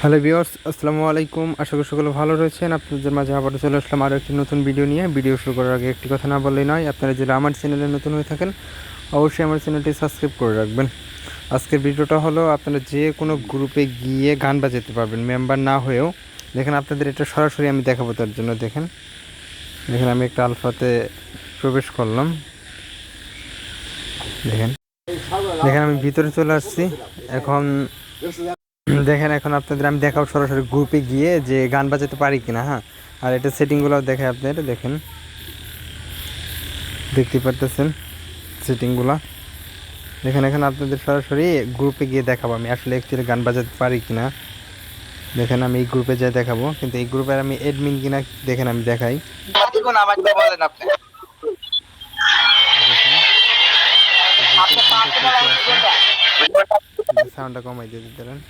Hello viewers, আসসালামু আলাইকুম। আশা করি সকলে ভালো রয়েছেন। আপনাদের মাঝে আবারও চলে আসলাম আরও একটি নতুন ভিডিও নিয়ে। ভিডিও শুরু করার আগে একটি কথা না বললেই নয়, আপনারা যদি আমার চ্যানেলে নতুন হয়ে থাকেন অবশ্যই আমার চ্যানেলটি সাবস্ক্রাইব করে রাখবেন। আজকের ভিডিওটা হলো আপনারা যে কোনো গ্রুপে গিয়ে গান বাজাতে পারবেন মেম্বার না হয়েও। দেখেন আপনাদের এটা সরাসরি আমি দেখাবো, তার জন্য দেখেন দেখেন আমি একটা আলফাতে প্রবেশ করলাম। দেখেন দেখেন আমি ভিতরে চলে আসছি। এখন দেখেন এখন আপনাদের আমি দেখাবো সরাসরি গ্রুপে গিয়ে যে গান বাজাতে পারি কিনা। হ্যাঁ, আর এটা সেটিংগুলো দেখে আপনারা দেখেন, দেখতে পারতেছেন সেটিংগুলো। দেখেন এখন আপনাদের সরাসরি গ্রুপে গিয়ে দেখাবো আমি আসলে অ্যাকচুয়ালি গান বাজাতে পারি কিনা। দেখেন আমি এই গ্রুপে যাই দেখাবো, কিন্তু এই গ্রুপের আমি অ্যাডমিন কিনা দেখেন আমি দেখাই। সাউন্ডটা কমাই দিয়ে দিতে পারেন।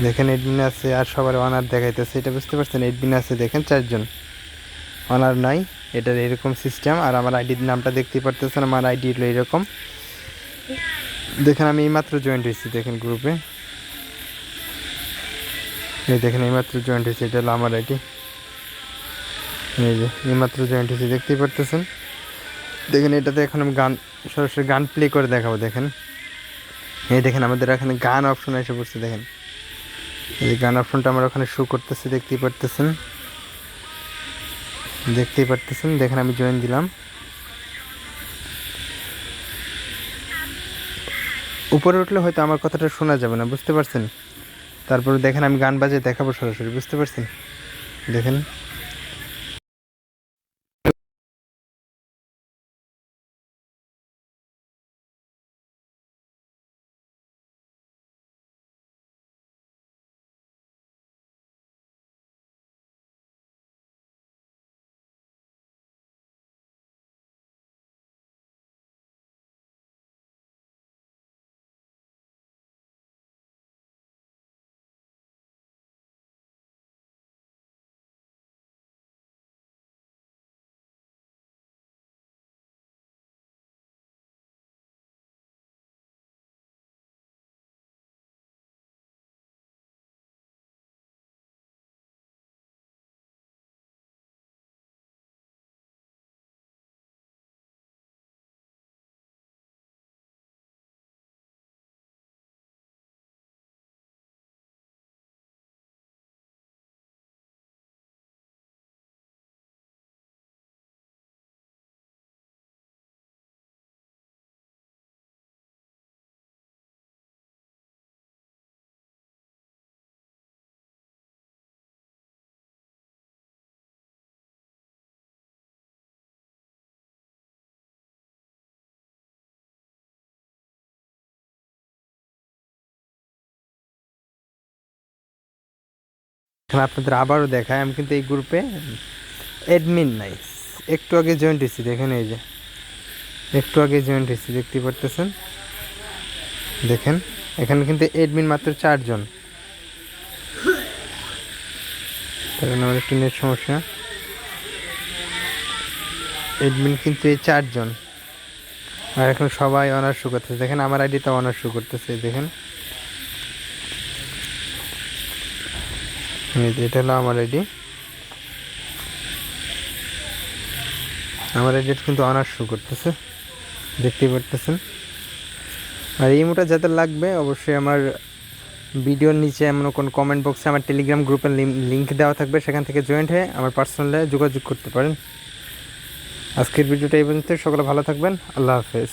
দেখেন এডমিন আছে আর সবার অনার দেখাইতেছে, এটা বুঝতে পারছেন। এডমিন আছে দেখেন 4 জন, অনার নাই। এটার এরকম সিস্টেম। আর আমার আইডির নামটা দেখতেই পারতেছেন, আমার আইডি হলো এরকম। দেখেন আমি এইমাত্র জয়েন্ট হয়েছি দেখেন গ্রুপে, এই দেখেন এইমাত্র জয়েন্ট হয়েছি, এটা হলো আমার আইডি। এই যে এইমাত্র জয়েন্ট হয়েছি দেখতেই পারতেছেন। দেখেন এটাতে এখন আমি গান সরাসরি গান প্লে করে দেখাবো। দেখেন এই দেখেন আমাদের এখানে গান অপশন এসে পড়ছে। দেখেন এই গান অপশনটা আমার ওখানে শো করতেছে, দেখতেই পারতেছেন দেখতেই পারতেছেন। দেখেন আমি জয়েন দিলাম। উপরে উঠলে হয়তো আমার কথাটা শোনা যাবে না, বুঝতে পারছেন। তারপরে দেখেন আমি গান বাজিয়ে দেখাবো সরাসরি, বুঝতে পারছেন। দেখেন এখন আপনাদের আবারও দেখায়, আমি কিন্তু এই গ্রুপে অ্যাডমিন নাই, একটু আগে জয়েন্ট হয়েছি। দেখেন এই যে একটু আগে জয়েন্ট হয়েছি দেখতে পারতেছেন। দেখেন এখানে কিন্তু অ্যাডমিন মাত্র 4 জন। কারণ আমার একটু নেট সমস্যা। অ্যাডমিন কিন্তু এই 4 জন, আর এখন সবাই অনার্স শো করতেছে। দেখেন আমার আইডিতে অনার্স শো করতেছে। দেখেন এটা হলো আমার আইডি, আমার আইডি কিন্তু অনার্স শো করতেছে, দেখতেই পারতেছেন। আর এই ইমোটা যাদের লাগবে অবশ্যই আমার ভিডিওর নিচে এমন কোন কমেন্ট বক্সে আমার টেলিগ্রাম গ্রুপের লিঙ্ক দেওয়া থাকবে, সেখান থেকে জয়েন্ট হয়ে আমার পার্সোনালে যোগাযোগ করতে পারেন। আজকের ভিডিওটা এই পর্যন্ত। সকলে ভালো থাকবেন। আল্লাহ হাফেজ।